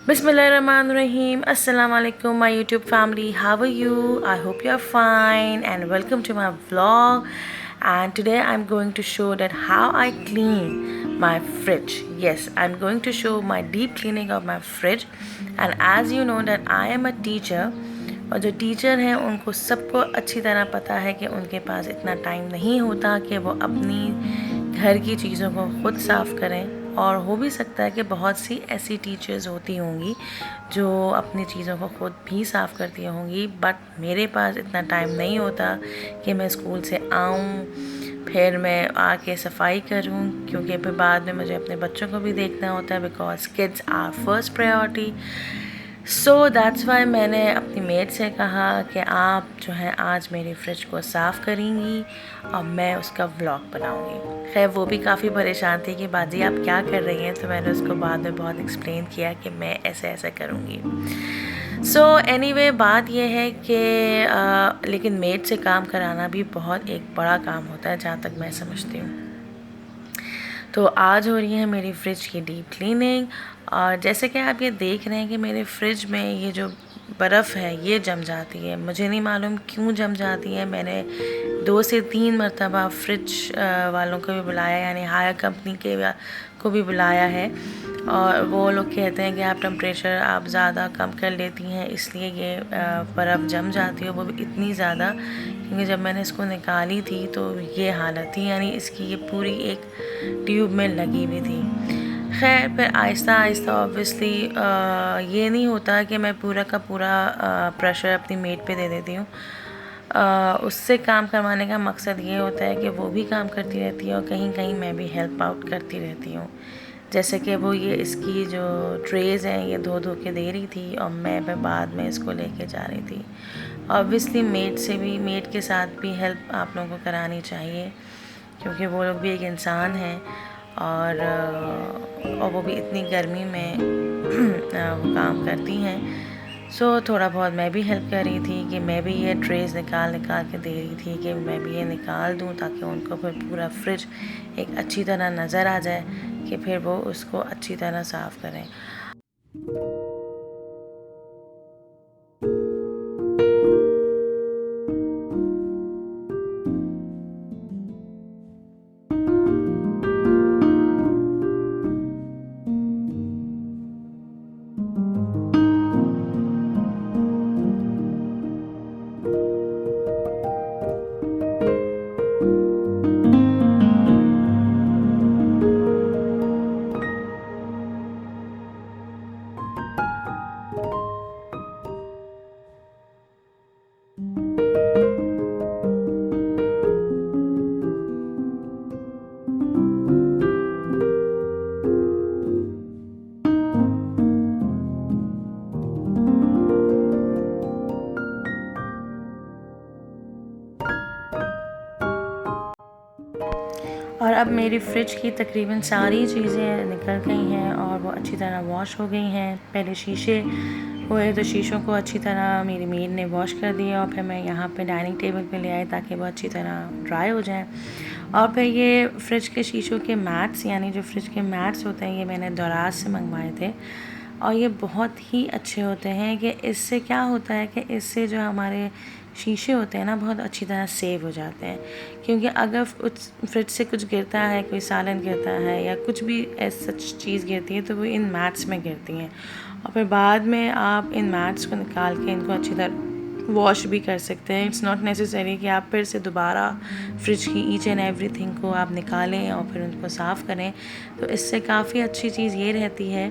Bismillahirrahmanirrahim. Assalamu alaikum my YouTube family. How are you? I hope you are fine and welcome to my vlog. And today I'm going to show that how I clean my fridge. Yes, I'm going to show my deep cleaning of my fridge. And as you know that I am a teacher, और जो teacher हैं उनको सबको अच्छी तरह पता है कि उनके पास इतना टाइम नहीं होता कि वो अपनी घर की चीज़ों को ख़ुद साफ़ करें। और हो भी सकता है कि बहुत सी ऐसी टीचर्स होती होंगी जो अपनी चीज़ों को ख़ुद भी साफ़ करती होंगी, बट मेरे पास इतना टाइम नहीं होता कि मैं स्कूल से आऊँ फिर मैं आके सफाई करूँ, क्योंकि फिर बाद में मुझे अपने बच्चों को भी देखना होता है, because kids are first priority. So that's why मैंने अपनी मेड से कहा कि आप जो है आज मेरी फ्रिज को साफ़ करेंगी और मैं उसका व्लॉग बनाऊंगी। खैर वो भी काफ़ी परेशान थी कि बाजी आप क्या कर रही हैं, तो मैंने उसको बाद में बहुत एक्सप्लेन किया कि मैं ऐसे ऐसे करूँगी। सो एनीवे बात यह है कि लेकिन मेड से काम कराना भी बहुत एक बड़ा काम होता है जहाँ तक मैं समझती हूँ। तो आज हो रही है मेरी फ्रिज की डीप क्लीनिंग, और जैसे कि आप ये देख रहे हैं कि मेरे फ्रिज में ये जो बर्फ़ है ये जम जाती है। मुझे नहीं मालूम क्यों जम जाती है। मैंने 2 से 3 मरतबा फ्रिज वालों को भी बुलाया, यानी हायर कंपनी के को भी बुलाया है, और वो लोग कहते हैं कि आप टेम्परेचर आप ज़्यादा कम कर लेती हैं इसलिए ये बर्फ़ जम जाती है। वो भी इतनी ज़्यादा, क्योंकि जब मैंने इसको निकाली थी तो ये हालत थी, यानी इसकी ये पूरी एक ट्यूब में लगी हुई थी। खैर फिर आहिस्ता आहिस्ता ऑब्वियसली ये नहीं होता कि मैं पूरा का पूरा प्रेशर अपनी मेड पे दे देती हूँ। उससे काम करवाने का मकसद ये होता है कि वो भी काम करती रहती है और कहीं कहीं मैं भी हेल्प आउट करती रहती हूँ। जैसे कि वो ये इसकी जो ट्रेज़ हैं ये धो के दे रही थी और मैं बाद में इसको लेके जा रही थी। ऑब्वियसली मेड के साथ भी हेल्प आप लोगों को करानी चाहिए, क्योंकि वो लोग भी एक इंसान हैं, और वो भी इतनी गर्मी में वो काम करती हैं। सो थोड़ा बहुत मैं भी हेल्प कर रही थी कि मैं भी ये ट्रेस निकाल के दे रही थी कि मैं भी ये निकाल दूँ, ताकि उनको फिर पूरा फ्रिज एक अच्छी तरह नज़र आ जाए कि फिर वो उसको अच्छी तरह साफ़ करें। और अब मेरी फ़्रिज की तकरीबन सारी चीज़ें निकल गई हैं और वो अच्छी तरह वॉश हो गई हैं। पहले शीशे हुए तो शीशों को अच्छी तरह मेरी मेड ने वॉश कर दिया, और फिर मैं यहाँ पे डाइनिंग टेबल पे ले आई ताकि वो अच्छी तरह ड्राई हो जाए। और फिर ये फ्रिज के शीशों के मैट्स, यानी जो फ्रिज के मैट्स होते हैं, ये मैंने दराज से मंगवाए थे, और ये बहुत ही अच्छे होते हैं कि इससे क्या होता है कि इससे जो हमारे शीशे होते हैं ना बहुत अच्छी तरह सेव हो जाते हैं। क्योंकि अगर फ्रिज से कुछ गिरता है, कोई सालन गिरता है या कुछ भी ऐसा चीज़ गिरती है, तो वो इन मैट्स में गिरती हैं, और फिर बाद में आप इन मैट्स को निकाल के इनको अच्छी तरह वॉश भी कर सकते हैं। इट्स नॉट नेसेसरी कि आप फिर से दोबारा फ्रिज की ईच एंड एवरीथिंग को आप निकालें और फिर उनको साफ़ करें। तो इससे काफ़ी अच्छी चीज़ ये रहती है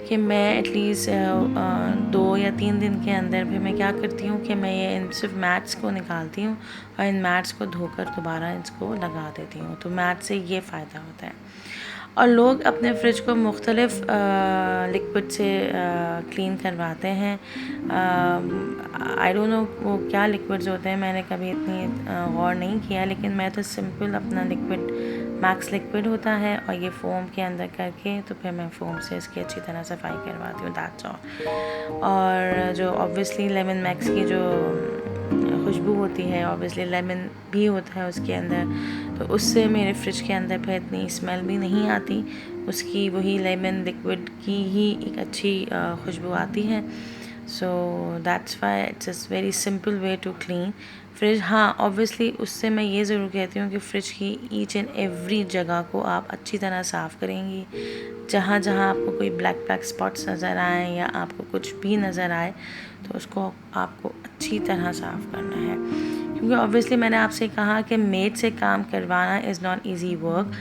कि मैं एटलीस्ट 2 या 3 दिन के अंदर फिर मैं क्या करती हूँ कि मैं ये इन सिर्फ मैट्स को निकालती हूँ और इन मैट्स को धोकर दोबारा इसको लगा देती हूँ। तो मैट से ये फ़ायदा होता है। और लोग अपने फ्रिज को मुख्तलिफ़ लिक्विड से क्लीन करवाते हैं। आई डोंट नो वो क्या लिक्विड्स होते हैं, मैंने कभी इतनी गौर नहीं किया, लेकिन मैं तो सिंपल अपना लिक्विड मैक्स लिक्विड होता है और ये फ़ोम के अंदर करके तो फिर मैं फ़ोम से इसकी अच्छी तरह सफाई करवाती हूँ, दैट्स ऑल। और जो ऑब्वियसली लेमन मैक्स की जो खुशबू होती है, ऑब्वियसली लेमन भी होता है उसके अंदर, तो उससे मेरे फ्रिज के अंदर फिर इतनी स्मेल भी नहीं आती, उसकी वही लेमन लिक्विड की ही एक अच्छी खुशबू आती है। So that's why it's very simple way to clean fridge. हाँ, ऑब्वियसली उससे मैं ये ज़रूर कहती हूँ कि फ़्रिज की ईच एंड एवरी जगह को आप अच्छी तरह साफ़ करेंगी। जहाँ जहाँ आपको कोई ब्लैक ब्लैक स्पॉट्स नज़र आए या आपको कुछ भी नज़र आए तो उसको आपको अच्छी तरह साफ़ करना है, क्योंकि ऑब्वियसली मैंने आपसे कहा कि मेड से काम करवाना इज़ नॉट ईजी वर्क।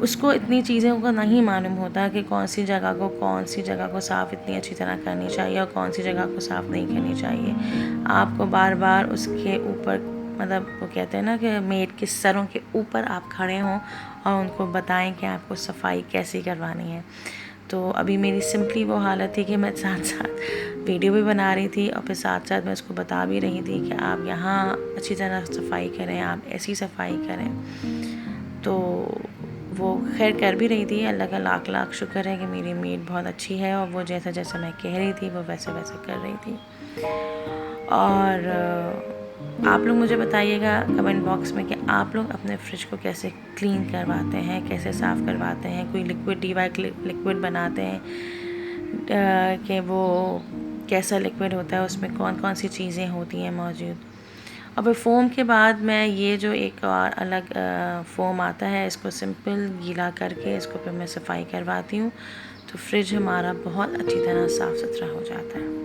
उसको इतनी चीज़ों का नहीं मालूम होता कि कौन सी जगह को साफ़ इतनी अच्छी तरह करनी चाहिए और कौन सी जगह को साफ़ नहीं करनी चाहिए। आपको बार बार उसके ऊपर, मतलब वो कहते हैं ना कि मेड के सरों के ऊपर आप खड़े हों और उनको बताएं कि आपको सफाई कैसे करवानी है। तो अभी मेरी सिंपली वो हालत थी कि मैं साथ साथ वीडियो भी बना रही थी और फिर साथ साथ मैं उसको बता भी रही थी कि आप यहाँ अच्छी तरह सफाई करें, आप ऐसी सफाई करें। तो वो खैर कर भी रही थी। अल्लाह का लाख लाख शुक्र है कि मेरी मेड बहुत अच्छी है और वो जैसा जैसा मैं कह रही थी वो वैसे वैसे कर रही थी। और आप लोग मुझे बताइएगा कमेंट बॉक्स में कि आप लोग अपने फ्रिज को कैसे क्लीन करवाते हैं, कैसे साफ़ करवाते हैं। कोई लिक्विड लिक्विड बनाते हैं कि वो कैसा लिक्विड होता है, उसमें कौन कौन सी चीज़ें होती हैं मौजूद। और फिर फ़ोम के बाद मैं ये जो एक और अलग फ़ोम आता है, इसको सिंपल गीला करके इसको फिर मैं सफाई करवाती हूँ, तो फ्रिज हमारा बहुत अच्छी तरह साफ़ सुथरा हो जाता है।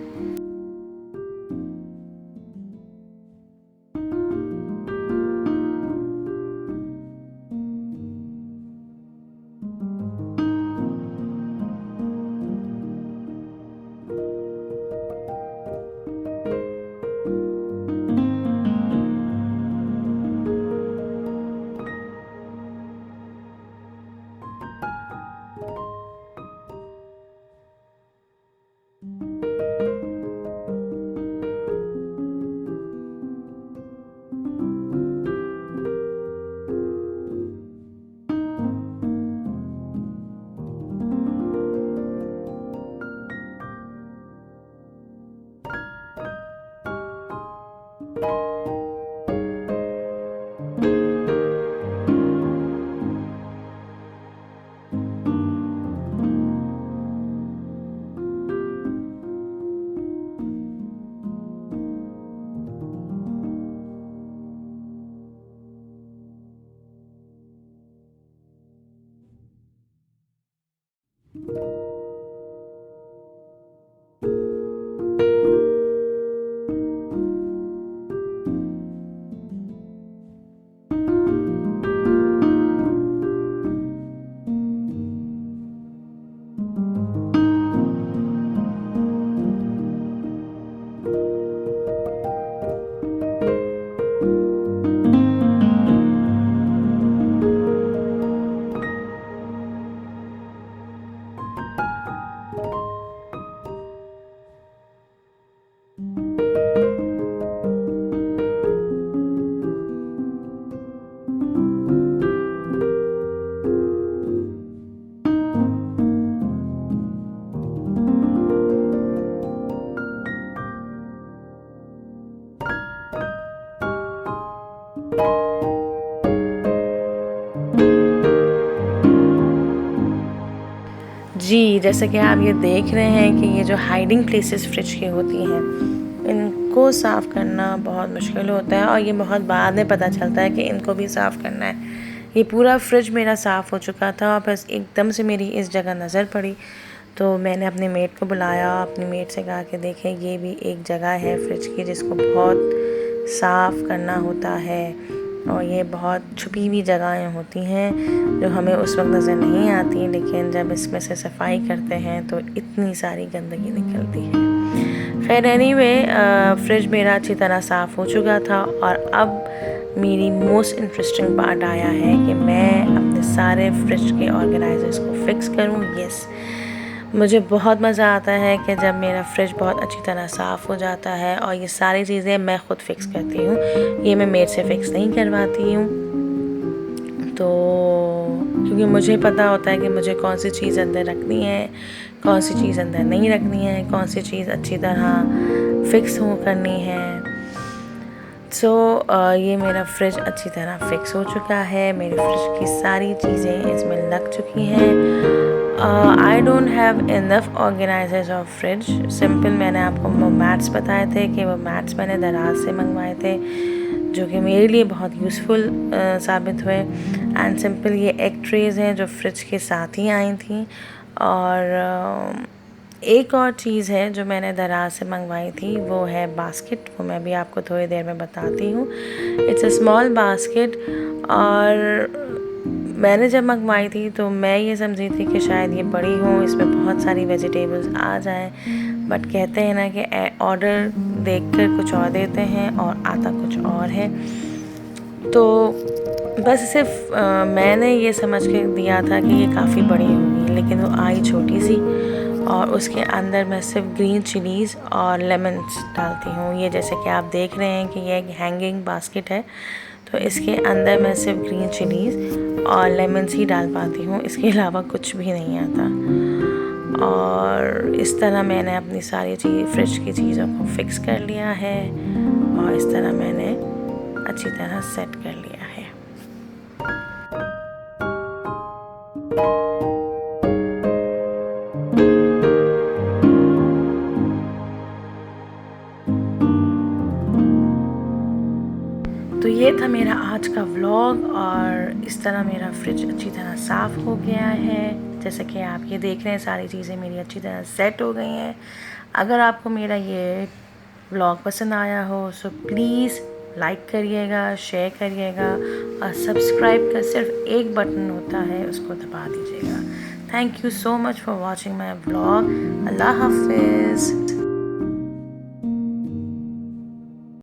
जी, जैसे कि आप ये देख रहे हैं कि ये जो हाइडिंग प्लेसेस फ्रिज की होती हैं, इनको साफ़ करना बहुत मुश्किल होता है और ये बहुत बाद में पता चलता है कि इनको भी साफ़ करना है। ये पूरा फ्रिज मेरा साफ़ हो चुका था और बस एकदम से मेरी इस जगह नज़र पड़ी, तो मैंने अपने मेट को बुलाया, अपनी मेट से कहा कि देखें ये भी एक जगह है फ्रिज की जिसको बहुत साफ़ करना होता है और ये बहुत छुपी हुई जगहें होती हैं जो हमें उस वक्त नज़र नहीं आती, लेकिन जब इसमें से सफाई करते हैं तो इतनी सारी गंदगी निकलती है। खैर एनीवे, फ्रिज मेरा अच्छी तरह साफ़ हो चुका था और अब मेरी मोस्ट इंटरेस्टिंग पार्ट आया है कि मैं अपने सारे फ्रिज के ऑर्गेनाइजर्स को फ़िक्स करूँ। यस, मुझे बहुत मज़ा आता है कि जब मेरा फ्रिज बहुत अच्छी तरह साफ़ हो जाता है और ये सारी चीज़ें मैं ख़ुद फ़िक्स करती हूँ, ये मैं मेड से फ़िक्स नहीं करवाती हूँ। तो क्योंकि मुझे पता होता है कि मुझे कौन सी चीज़ अंदर रखनी है, कौन सी चीज़ अंदर नहीं रखनी है, कौन सी चीज़ अच्छी तरह फ़िक्स हो करनी है। सो ये मेरा फ्रिज अच्छी तरह फिक्स हो चुका है। मेरे फ्रिज की सारी चीज़ें इसमें लग चुकी हैं। I don't have enough organizers of fridge. Simple मैंने आपको वो मैट्स बताए थे कि वो मैट्स मैंने दराज से मंगवाए थे, जो कि मेरे लिए बहुत यूज़फुल साबित हुए। एंड सिंपल ये एग ट्रेज़ हैं जो फ्रिज के साथ ही आई थी। और एक और चीज़ है जो मैंने दराज से मंगवाई थी, वो है बास्केट। वो मैं भी आपको थोड़ी देर में बताती हूँ। It's a small basket. और मैंने जब मंगवाई थी तो मैं ये समझी थी कि शायद ये बड़ी हो, इसमें बहुत सारी वेजिटेबल्स आ जाएं, बट कहते हैं ना कि ऑर्डर देखकर कुछ और देते हैं और आता कुछ और है। तो बस सिर्फ मैंने ये समझ के दिया था कि ये काफ़ी बड़ी होगी, लेकिन वो आई छोटी सी। और उसके अंदर मैं सिर्फ ग्रीन चिलीज़ और लेमन्स डालती हूँ। ये जैसे कि आप देख रहे हैं कि ये एक हैंगिंग बास्केट है, तो इसके अंदर मैं सिर्फ ग्रीन चिलीज़ और लेमन्स ही डाल पाती हूँ, इसके अलावा कुछ भी नहीं आता। और इस तरह मैंने अपनी सारी फ्रिज की चीज़ों को फिक्स कर लिया है और इस तरह मैंने अच्छी तरह सेट कर लिया है। तो ये था मेरा आज का व्लॉग और इस तरह मेरा फ्रिज अच्छी तरह साफ़ हो गया है। जैसे कि आप ये देख रहे हैं सारी चीज़ें मेरी अच्छी तरह सेट हो गई हैं। अगर आपको मेरा ये व्लॉग पसंद आया हो सो प्लीज़ लाइक करिएगा, शेयर करिएगा और सब्सक्राइब का सिर्फ एक बटन होता है, उसको दबा दीजिएगा। Thank you so much for watching my vlog. अल्लाह हाफिज़।